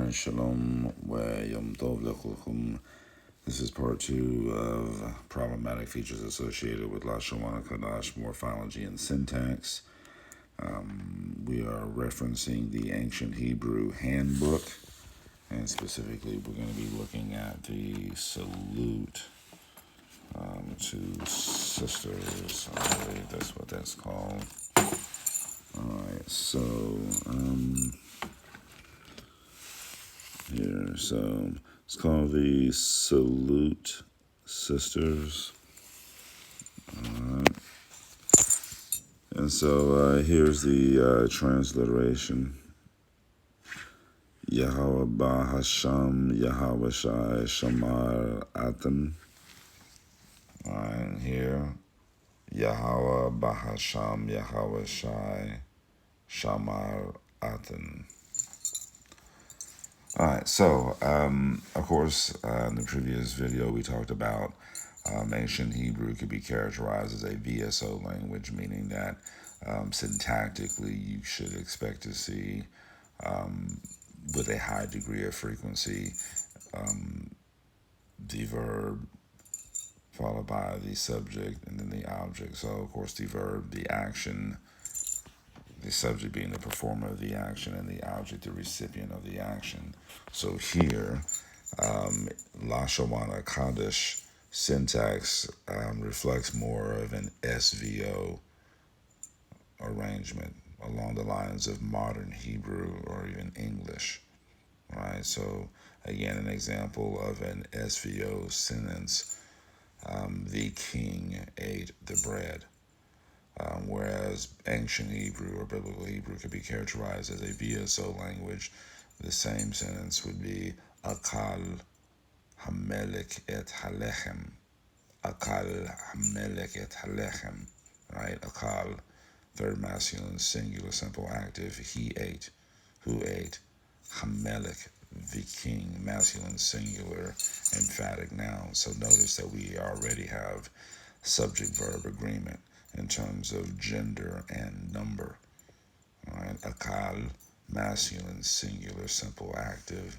Alright, Shalom wa Yom Tov Lechukum. This is part 2 of problematic features associated with Lashawana, Qadasha, morphology, and syntax. We are referencing the ancient Hebrew handbook, and specifically we're going to be looking at the salute to sisters. I believe that's what that's called. Alright, so here, so it's called the salute sisters. And so here's the transliteration. Yahweh Bahasham Yahweh Shai Shamar Atan. And here, Yahweh Bahasham Yahweh Shai Shamar Atan. Alright, so, of course, in the previous video we talked about ancient Hebrew could be characterized as a VSO language, meaning that syntactically you should expect to see, with a high degree of frequency, the verb followed by the subject and then the object. So, of course, the verb, the action, the subject being the performer of the action, and the object the recipient of the action. So here, Lashawana Qadasha syntax reflects more of an SVO arrangement along the lines of modern Hebrew or even English. Right? So again, an example of an SVO sentence, the king ate the bread. Whereas ancient Hebrew or biblical Hebrew could be characterized as a VSO language, the same sentence would be Akal Hamelech et Halechem. Akal Hamelech et Halechem. Right? Akal, third masculine, singular, simple active. He ate. Who ate? Hamelech, the king, masculine, singular, emphatic noun. So notice that we already have subject-verb agreement in terms of gender and number. All right, akal, masculine, singular, simple, active,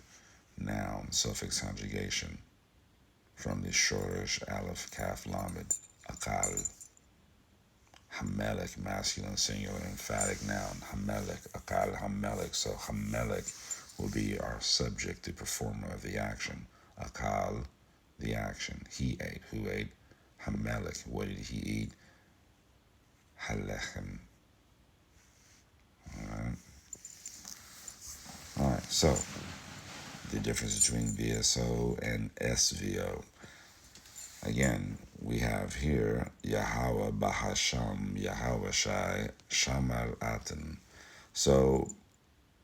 noun, suffix conjugation from the shortish aleph, kaf, lamed, akal. Hamelech, masculine, singular, emphatic noun, hamelech, akal, hamelech. So hamelech will be our subject, the performer of the action. Akal, the action. He ate. Who ate? Hamelech. What did he eat? Halechem. Alright, so the difference between VSO and SVO. Again, we have here Yahweh Bahasham Yahweh Shai Shamar Atan. So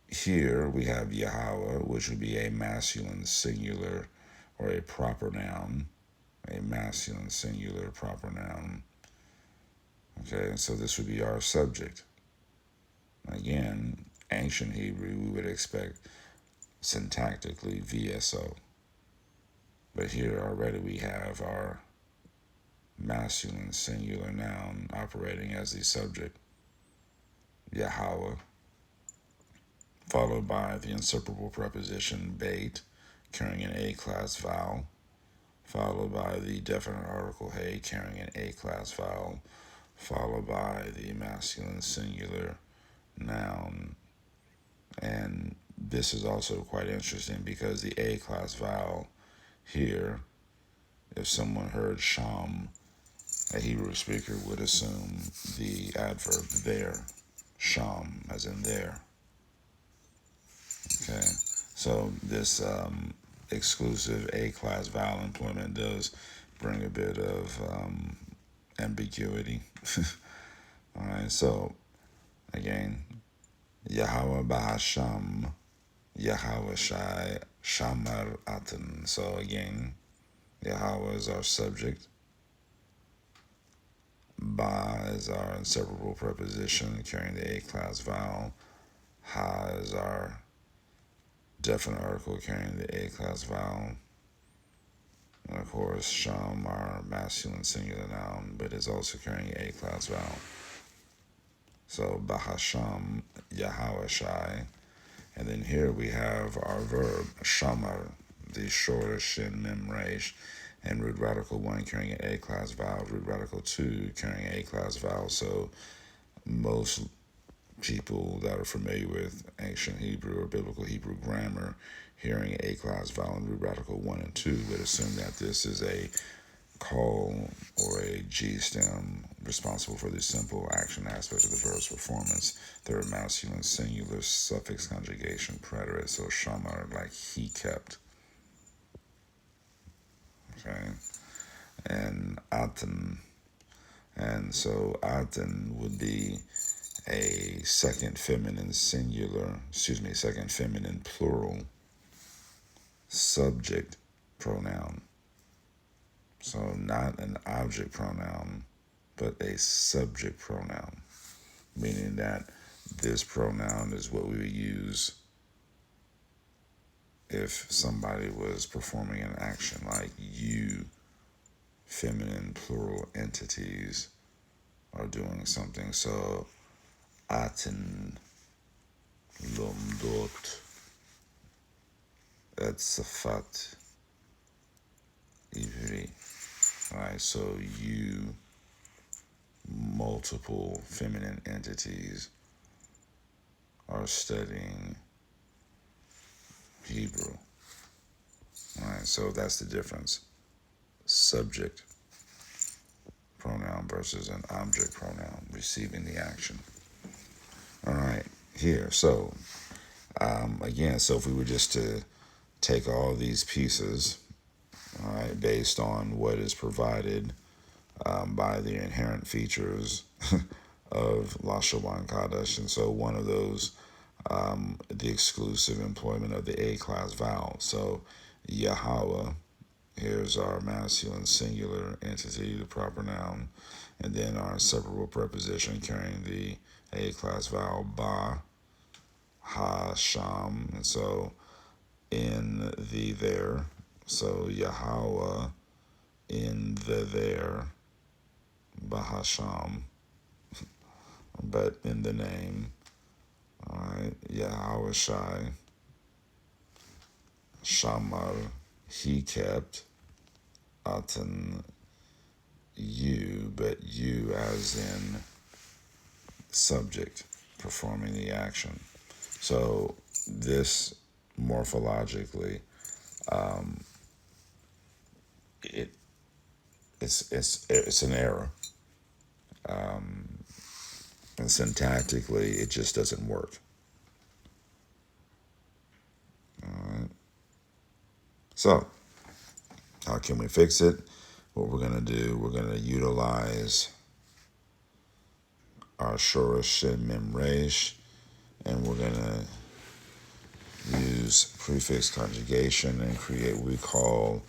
here we have Yahweh, which would be a masculine singular or a proper noun. A masculine singular proper noun. Okay, so this would be our subject. Again, ancient Hebrew, we would expect syntactically VSO. But here already we have our masculine singular noun operating as the subject, Yahweh, followed by the inseparable preposition bait, carrying an A-class vowel, followed by the definite article hey, carrying an A-class vowel, followed by the masculine singular noun. And this is also quite interesting because the A-class vowel here, if someone heard sham, a Hebrew speaker would assume the adverb there, sham, as in there. Okay, so this exclusive A-class vowel employment does bring a bit of ambiguity. All right, so again, Yahweh Bahasham, Yahweh Shai Shamar Atan. So again, Yahweh is our subject. Ba is our inseparable preposition carrying the A-class vowel. Ha is our definite article carrying the A-class vowel. And of course, Sham, our masculine singular noun, but is also carrying the A-class vowel. So Bahasham Yahweh Shai And then here we have our verb, shamar, the shorter shin mem resh, and root radical 1 carrying an A class vowel, root radical 2 carrying an A class vowel. So most people that are familiar with ancient Hebrew or biblical Hebrew grammar, hearing A class vowel and root radical 1 and 2 would assume that this is a call or a G stem responsible for the simple action aspect of the verb's performance. Third masculine singular suffix conjugation preterite. So shamar, like he kept. Okay. And atan. And so atan would be a second feminine singular, second feminine plural subject pronoun. So not an object pronoun, but a subject pronoun, meaning that this pronoun is what we would use if somebody was performing an action, like you, feminine plural entities, are doing something. So atin lomdot et safat ivri. Right, so you, multiple feminine entities, are studying Hebrew. All right, so that's the difference. Subject pronoun versus an object pronoun receiving the action. All right, here. So, again, so if we were just to take all these pieces, all right, based on what is provided by the inherent features of Lashawana Qadasha, and so one of those, the exclusive employment of the A class vowel. So Yahweh, here's our masculine singular entity, the proper noun, and then our separable preposition carrying the A class vowel ba, ha, sham, and so in the there. So Yahweh in the there, bahasham, but in the name. All right, Yahweh Shai, Shamar, he kept, Atan, you, but you as in subject performing the action. So this morphologically, it it's an error, and syntactically it just doesn't work. All right. So how can we fix it? What we're gonna do? We're gonna utilize our Shorish Shin Mem Resh, and we're gonna use prefix conjugation and create what we call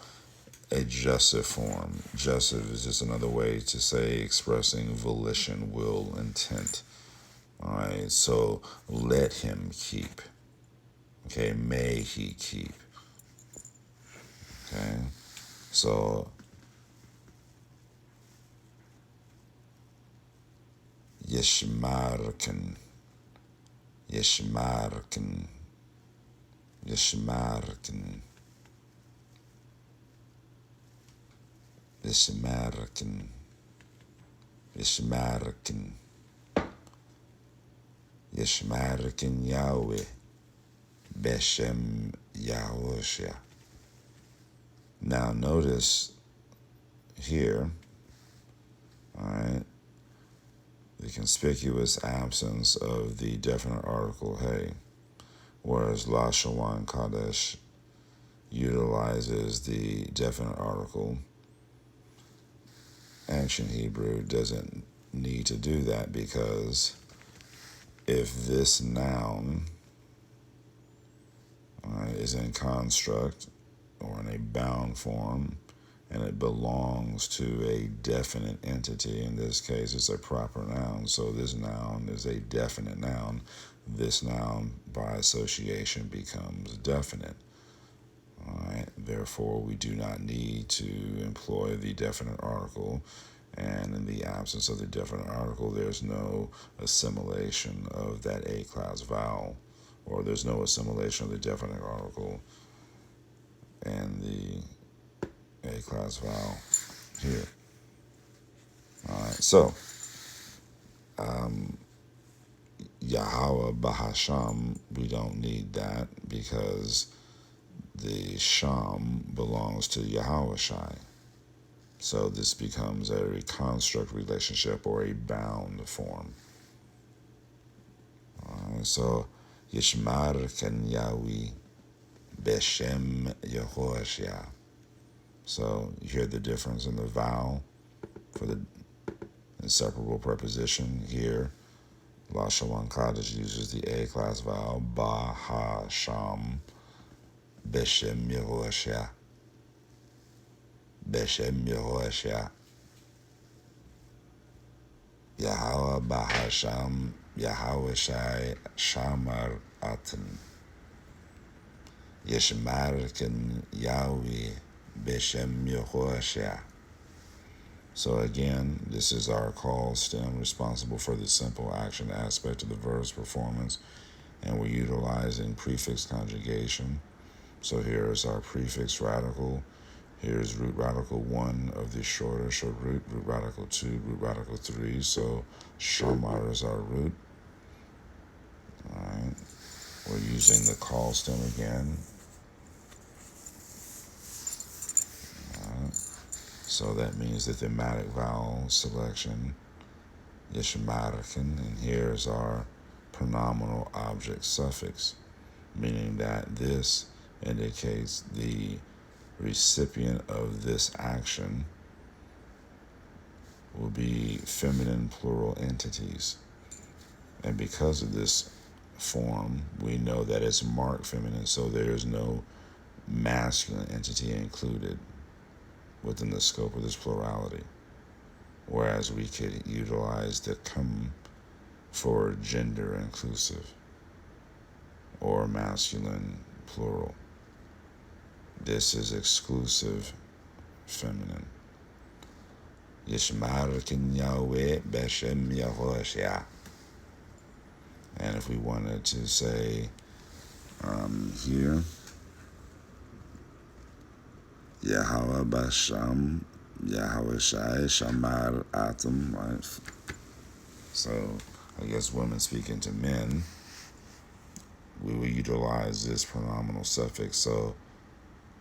a jussive form. Jussive is just another way to say expressing volition, will, intent. All right, so let him keep. Okay, may he keep. Okay, so yishmarken, yishmarken, yishmarken, yishmarken, yishmarken, yishmarken Yahweh, Beshem Yahushua. Now notice here, all right, the conspicuous absence of the definite article hey, whereas Lashawan Kadesh utilizes the definite article. Ancient Hebrew doesn't need to do that because if this noun is in construct or in a bound form and it belongs to a definite entity, in this case it's a proper noun, so this noun is a definite noun, this noun by association becomes definite. All right. Therefore, we do not need to employ the definite article, and in the absence of the definite article, there's no assimilation of that A class vowel or there's no assimilation of the definite article and the A class vowel here. All right, so Yahweh Bahasham, we don't need that because the Sham belongs to Yahweh Shai. So this becomes a reconstruct relationship or a bound form. So Yishmar Ken Yahweh Beshem Yehoshia. So you hear the difference in the vowel for the inseparable preposition here. Lashawana Qadasha uses the A class vowel Ba Ha Sham Beshem Yehoshia. Beshem Yehoshia. Yahweh Bahasham Yahweh Shai Shamar Atan. Yeshmarkin Yahweh Beshem Yehoshia. So again, this is our call stem responsible for the simple action aspect of the verb's performance, and we're utilizing prefix conjugation. So here's our prefix radical. Here's root radical 1 of the shorter short root radical 2, root radical 3. So shamar is our root. All right. We're using the call stem again. All right. So that means the thematic vowel selection, yishmarikin, and here's our pronominal object suffix, meaning that this indicates the recipient of this action will be feminine plural entities. And because of this form, we know that it's marked feminine, so there's no masculine entity included within the scope of this plurality. Whereas we could utilize the come for gender inclusive or masculine plural. This is exclusive feminine. Yishmarikin Yahweh Beshem Yehoshia. And if we wanted to say here, Yahweh Basham, Yahweh Shai, Shamar Atom, right? So I guess women speaking to men, we will utilize this pronominal suffix. So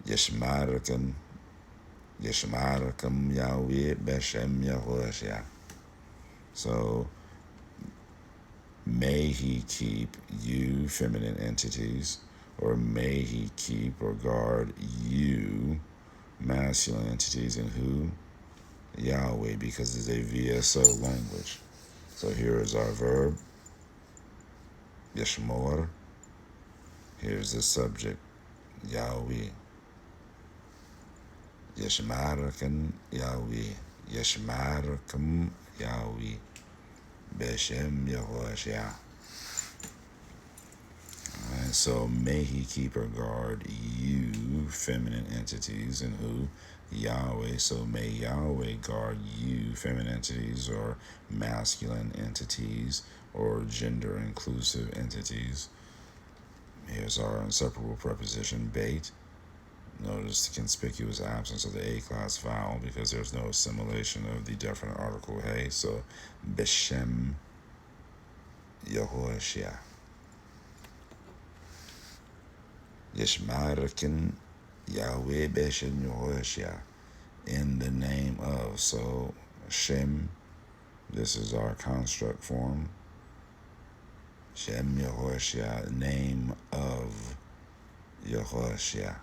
Yeshmarakim Yahweh Beshem Yehoshia. So may he keep you, feminine entities, or may he keep or guard you, masculine entities, and who? Yahweh, because it's a VSO language. So here is our verb, Yeshmor. Here's the subject, Yahweh. Yeshmarakim Yahweh. Yeshmarakim Yahweh. Beshem Yehoshia. Alright, so may he keep or guard you, feminine entities, and who? Yahweh. So may Yahweh guard you, feminine entities, or masculine entities, or gender inclusive entities. Here's our inseparable preposition, bait. Notice the conspicuous absence of the A class vowel because there's no assimilation of the definite article hey. So Beshem Yehoshia. Yishmarakin Yahweh Beshem Yehoshia. In the name of. So Shem, this is our construct form. Shem Yehoshia, name of Yehoshia.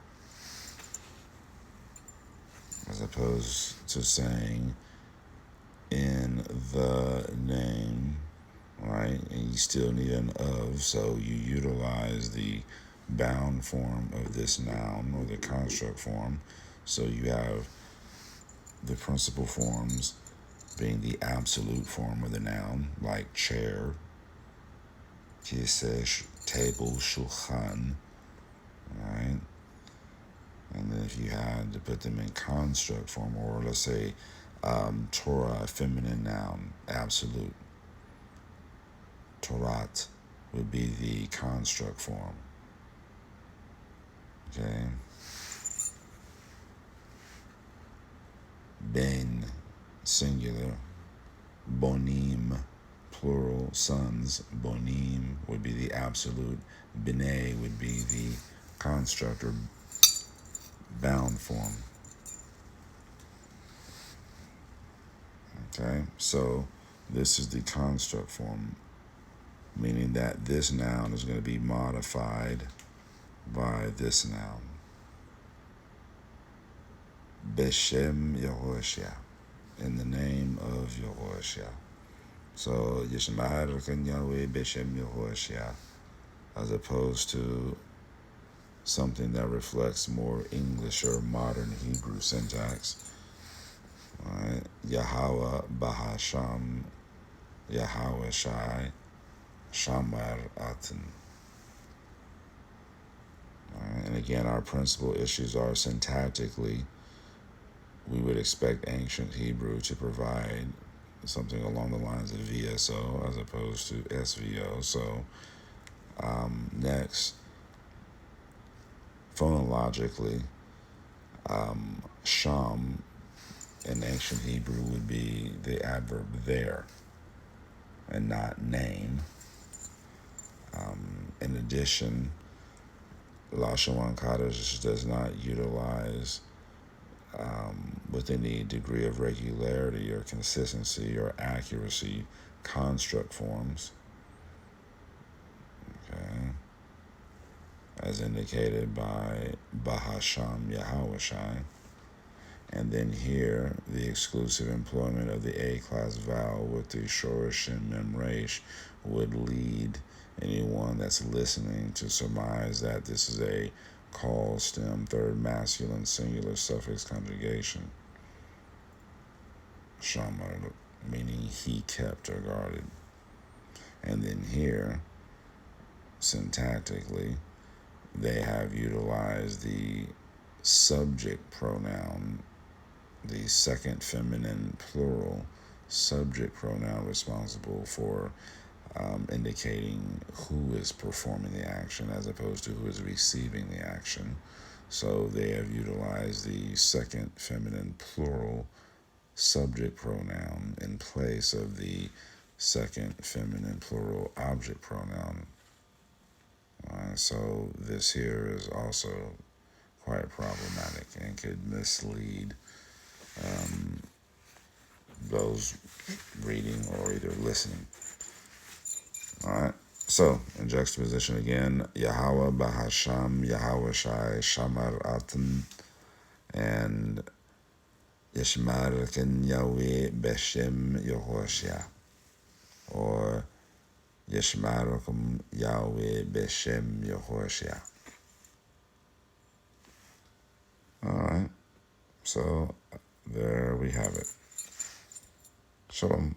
As opposed to saying in the name, right? And you still need an of, so you utilize the bound form of this noun or the construct form. So you have the principal forms being the absolute form of the noun, like chair, kiseh, table, shulchan, right? And then if you had to put them in construct form, or let's say Torah, feminine noun, absolute, Torat, would be the construct form. Okay. Ben, singular. Bonim, plural. Sons. Bonim would be the absolute. B'nai would be the construct or bound form. Okay, so this is the construct form, meaning that this noun is going to be modified by this noun. Beshem Yehoshua, in the name of Yehoshua. So Yishmar Kan Yahweh Beshem Yehoshua, as opposed to something that reflects more English or modern Hebrew syntax. Right? Yahweh Bahasham, Yahweh Shai, Shamar Atin. Right? And again, our principal issues are syntactically. We would expect ancient Hebrew to provide something along the lines of VSO as opposed to SVO. So next, phonologically, sham in ancient Hebrew would be the adverb there and not name. In addition, Lashawana Qadasha does not utilize with any degree of regularity or consistency or accuracy construct forms, okay, as indicated by Bahasham Yahawashai. And then here, the exclusive employment of the A-class vowel with the Shorish and Memresh would lead anyone that's listening to surmise that this is a call stem third masculine singular suffix conjugation. Shamar, meaning he kept or guarded. And then here, syntactically, they have utilized the subject pronoun, the second feminine plural subject pronoun responsible for indicating who is performing the action as opposed to who is receiving the action. So they have utilized the second feminine plural subject pronoun in place of the second feminine plural object pronoun. So this here is also quite problematic and could mislead those reading or either listening. All right. So in juxtaposition again, Yahweh Bahasham Yahweh Shai Shamar Atan and Yishmar Ken Yahweh Beshem Yehoshua, or Yishmarakum Yahweh Beshem Yehoshua. All right. So there we have it. Shalom.